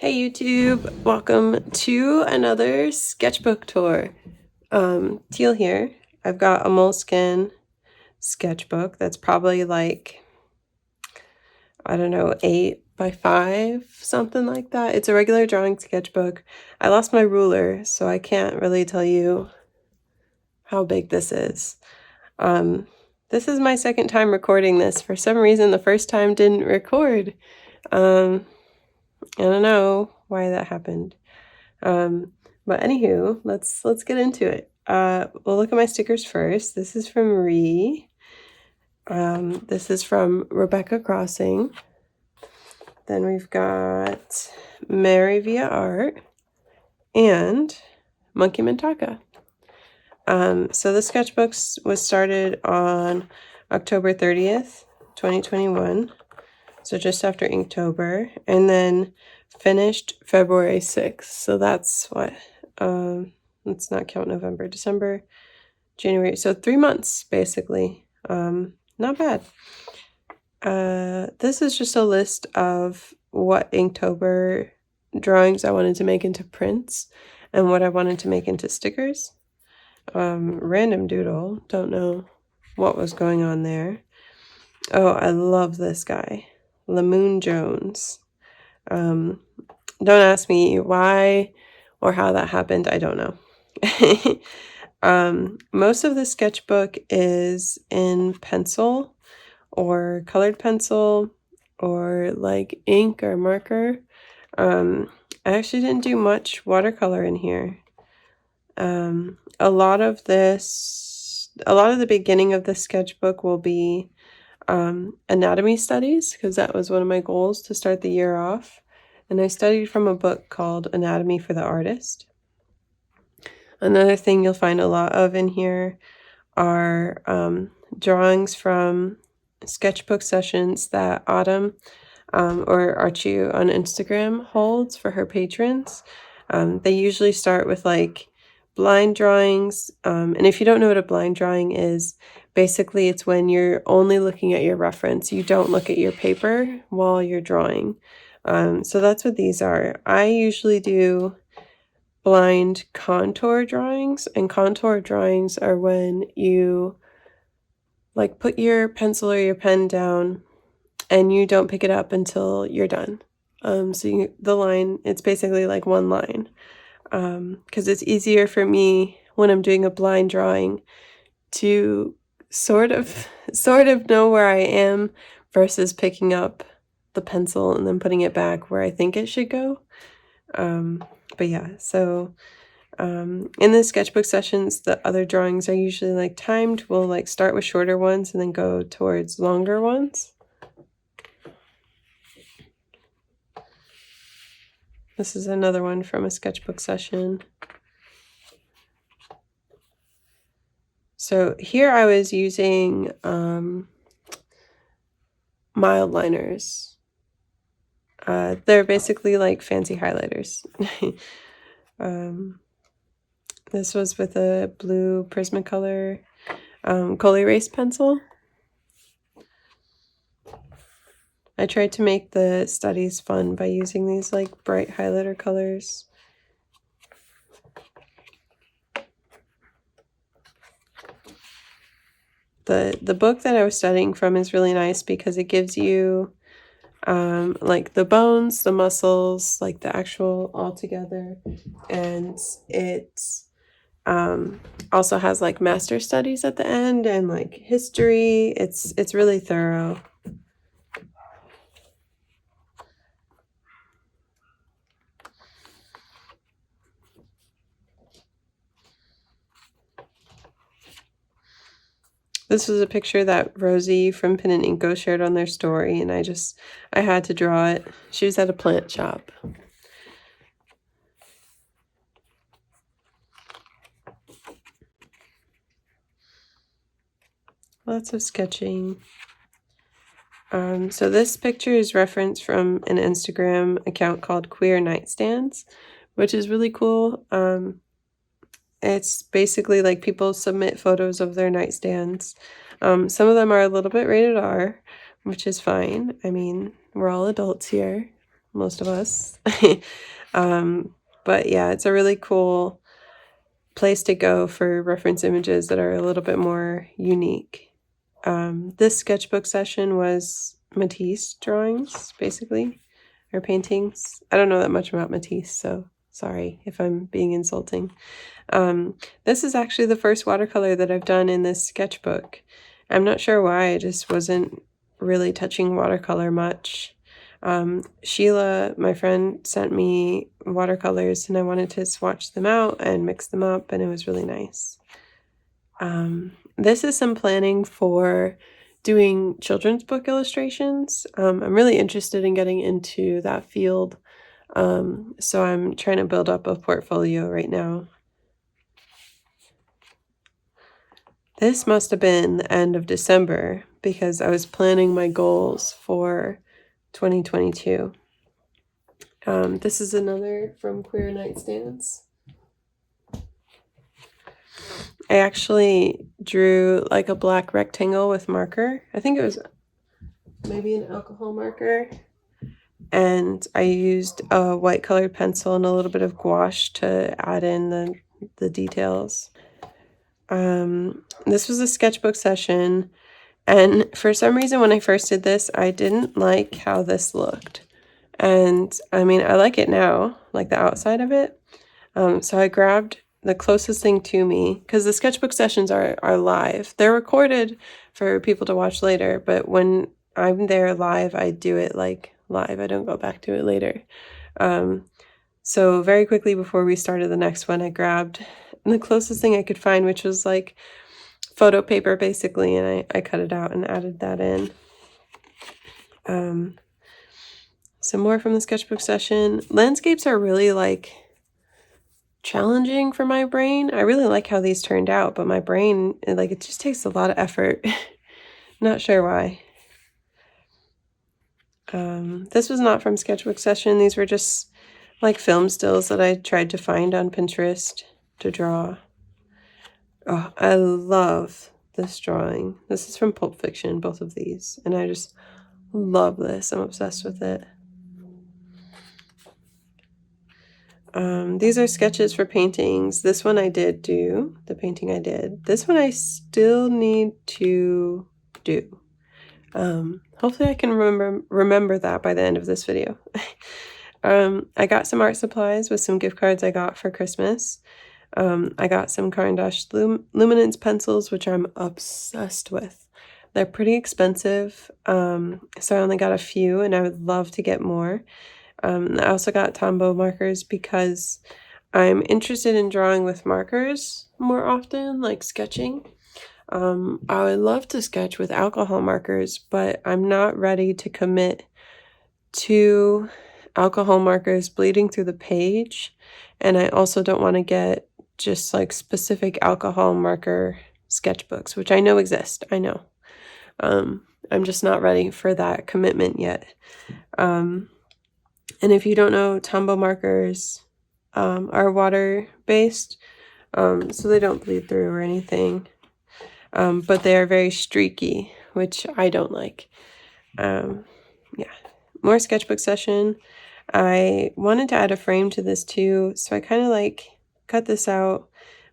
Hey YouTube, welcome to another sketchbook tour. Teal here. I've got a Moleskine sketchbook that's probably like, I don't know, 8 by 5, something like that. It's a regular drawing sketchbook. I lost my ruler, so I can't really tell you how big this is. This is my second time recording this. For some reason, the first time didn't record. I don't know why that happened. But anywho, let's get into it. We'll look at my stickers first. This is from Marie. This is from Rebecca Crossing. Then we've got Mary Via Art and Monkey Mintaka. So the sketchbooks was started on October 30th, 2021. So just after Inktober, and then finished February 6th. So that's what, let's not count November, December, January. So 3 months, basically. Not bad. This is just a list of what Inktober drawings I wanted to make into prints and what I wanted to make into stickers. Random doodle. Don't know what was going on there. Oh, I love this guy. Lamoon Jones. Don't ask me why or how that happened. I don't know. Most of the sketchbook is in pencil or colored pencil or like ink or marker. I actually didn't do much watercolor in here. A lot of the beginning of the sketchbook will be anatomy studies, because that was one of my goals to start the year off. And I studied from a book called Anatomy for the Artist. Another thing you'll find a lot of in here are drawings from sketchbook sessions that Autumn or Archie on Instagram holds for her patrons. They usually start with like blind drawings. And if you don't know what a blind drawing is, basically it's when you're only looking at your reference. You don't look at your paper while you're drawing. So that's what these are. I usually do blind contour drawings, and contour drawings are when you like put your pencil or your pen down and you don't pick it up until you're done. The line, it's basically like one line. Because it's easier for me when I'm doing a blind drawing to sort of know where I am versus picking up the pencil and then putting it back where I think it should go. But yeah, so in the sketchbook sessions, the other drawings are usually like timed. We'll like start with shorter ones and then go towards longer ones. This is another one from a sketchbook session. So here I was using mild liners. They're basically like fancy highlighters. This was with a blue Prismacolor Kohle Erase pencil. I tried to make the studies fun by using these like bright highlighter colors. The book that I was studying from is really nice because it gives you like the bones, the muscles, like the actual all together, and it also has like master studies at the end and like history. It's really thorough. This was a picture that Rosie from Pen and Inko shared on their story, and I had to draw it. She was at a plant shop. Lots of sketching. So this picture is referenced from an Instagram account called Queer Nightstands, which is really cool. It's basically like people submit photos of their nightstands. Some of them are a little bit rated R, which is fine. I mean, we're all adults here. most of us. But yeah, it's a really cool place to go for reference images that are a little bit more unique. This sketchbook session was Matisse drawings, basically, or paintings. I don't know that much about Matisse, so sorry if I'm being insulting. This is actually the first watercolor that I've done in this sketchbook. I'm not sure why, I just wasn't really touching watercolor much. Sheila, my friend, sent me watercolors and I wanted to swatch them out and mix them up, and it was really nice. This is some planning for doing children's book illustrations. I'm really interested in getting into that field, so I'm trying to build up a portfolio right now. This must have been the end of December because I was planning my goals for 2022. This is another from Queer Nightstands. I actually drew like a black rectangle with marker. I think it was maybe an alcohol marker. And I used a white colored pencil and a little bit of gouache to add in the details. This was a sketchbook session, and for some reason when I first did this, I didn't like how this looked. And I mean, I like it now, like the outside of it. So I grabbed the closest thing to me, because the sketchbook sessions are live. They're recorded for people to watch later, but when I'm there live, I do it like live. I don't go back to it later. So very quickly before we started the next one, I grabbed the closest thing I could find, which was like photo paper basically, and I cut it out and added that in. Some more from the sketchbook session. Landscapes are really like challenging for my brain. I really like how these turned out, but my brain, like, it just takes a lot of effort. Not sure why. This was not from sketchbook session. These were just like film stills that I tried to find on Pinterest to draw. Oh, I love this drawing. This is from Pulp Fiction, both of these, and I just love this. I'm obsessed with it. These are sketches for paintings. This one I did do, the painting I did. This one I still need to do. Hopefully I can remember that by the end of this video. I got some art supplies with some gift cards I got for Christmas. I got some Caran d'Ache Luminance pencils, which I'm obsessed with. They're pretty expensive, so I only got a few, and I would love to get more. I also got Tombow markers because I'm interested in drawing with markers more often, like sketching. I would love to sketch with alcohol markers, but I'm not ready to commit to alcohol markers bleeding through the page, and I also don't want to get just like specific alcohol marker sketchbooks, which I know exist. I know. I'm just not ready for that commitment yet. And if you don't know, Tombow markers are water-based, so they don't bleed through or anything. But they are very streaky, which I don't like. Yeah, more sketchbook session. I wanted to add a frame to this too, so I kind of like cut this out,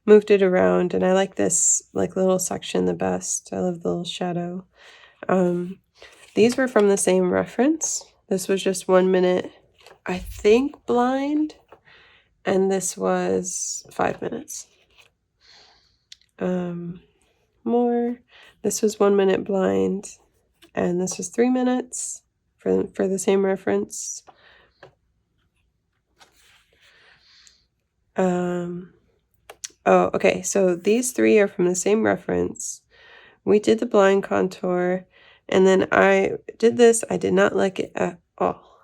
moved it around, and I like this like little section the best. I love the little shadow. These were from the same reference. This was just 1 minute, I think, blind, and this was 5 minutes. More. This was 1 minute blind, and this was 3 minutes for the same reference. Oh, okay, so these three are from the same reference. We did the blind contour, and then I did this. I did not like it at all.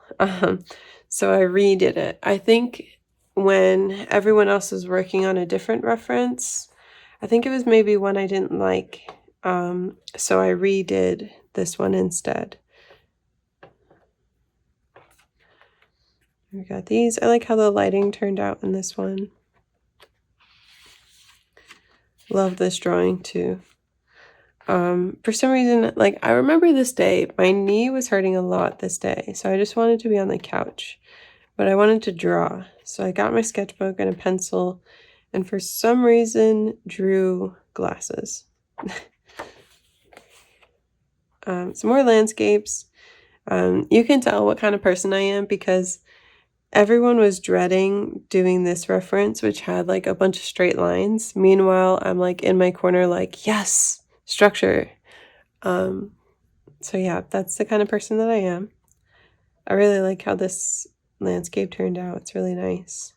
So I redid it. I think when everyone else was working on a different reference, I think it was maybe one I didn't like. So I redid this one instead. We got these. I like how the lighting turned out in this one. Love this drawing too. For some reason, like, I remember this day, my knee was hurting a lot this day, so I just wanted to be on the couch, but I wanted to draw. So I got my sketchbook and a pencil, and for some reason drew glasses. Some more landscapes. You can tell what kind of person I am because everyone was dreading doing this reference, which had like a bunch of straight lines. Meanwhile, I'm like in my corner like, yes, structure. So yeah, that's the kind of person that I am. I really like how this landscape turned out. It's really nice.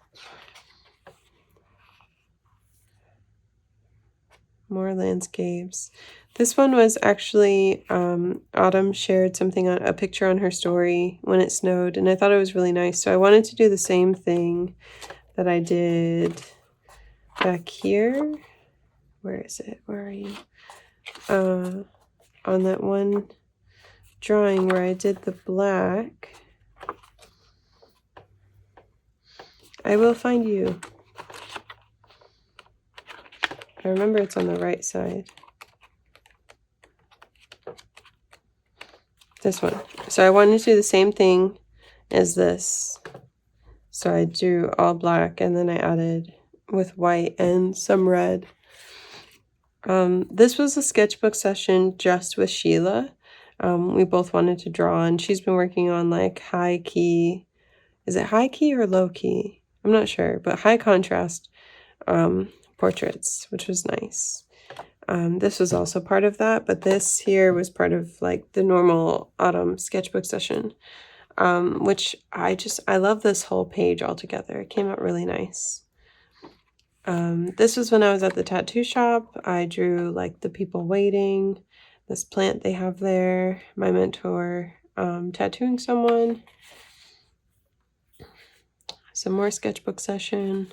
More landscapes. This one was actually, Autumn shared something on a picture on her story when it snowed, and I thought it was really nice. So I wanted to do the same thing that I did back here. Where is it? Where are you? On that one drawing where I did the black. I will find you. I remember it's on the right side. This one. So I wanted to do the same thing as this. So I drew all black and then I added with white and some red. This was a sketchbook session just with Sheila. We both wanted to draw, and she's been working on like high key. Is it high key or low key? I'm not sure, but high contrast portraits, which was nice. This was also part of that, but this here was part of like the normal autumn sketchbook session, which I love this whole page altogether. It came out really nice. This was when I was at the tattoo shop. I drew like the people waiting, this plant they have there, my mentor tattooing someone, some more sketchbook session.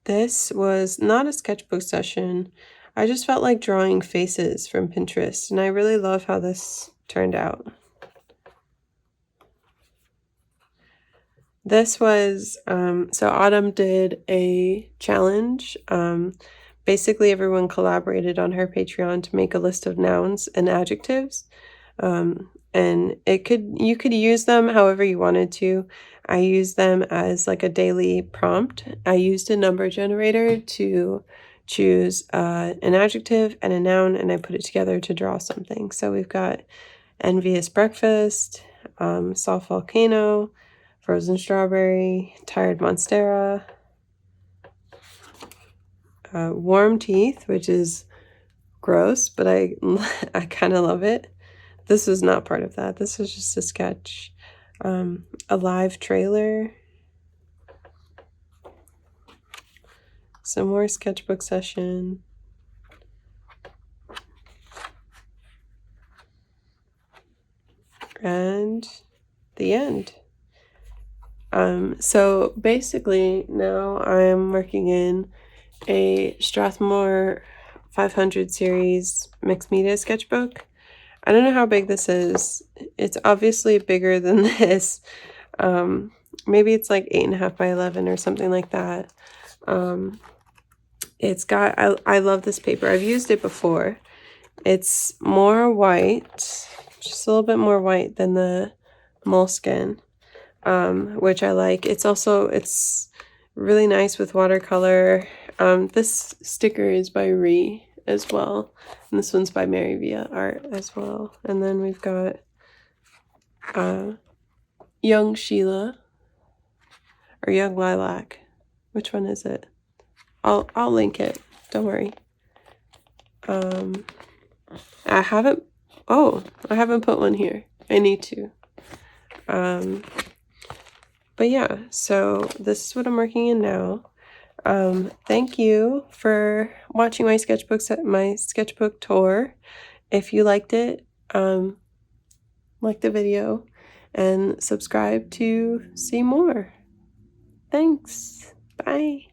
This was not a sketchbook session. I just felt like drawing faces from Pinterest, and I really love how this turned out. This was, so Autumn did a challenge. Basically, everyone collaborated on her Patreon to make a list of nouns and adjectives. And you could use them however you wanted to. I used them as like a daily prompt. I used a number generator to choose an adjective and a noun, and I put it together to draw something. So we've got envious breakfast, soft volcano, frozen strawberry, tired monstera, warm teeth, which is gross, but I kind of love it. This was not part of that. This was just a sketch. A live trailer. Some more sketchbook session. And the end. So basically now I'm working in a Strathmore 500 series mixed media sketchbook. I don't know how big this is. It's obviously bigger than this. Maybe it's like 8.5 by 11 or something like that. It's got, I love this paper. I've used it before. It's more white, just a little bit more white than the Moleskine, which I like. It's really nice with watercolor. This sticker is by Ree as well. And this one's by Mary Via Art as well. And then we've got Young Sheila or Young Lilac. Which one is it? I'll link it. Don't worry. I haven't put one here. I need to. But yeah, so this is what I'm working in now. Thank you for watching my sketchbook tour. If you liked it, like the video and subscribe to see more. Thanks. Bye.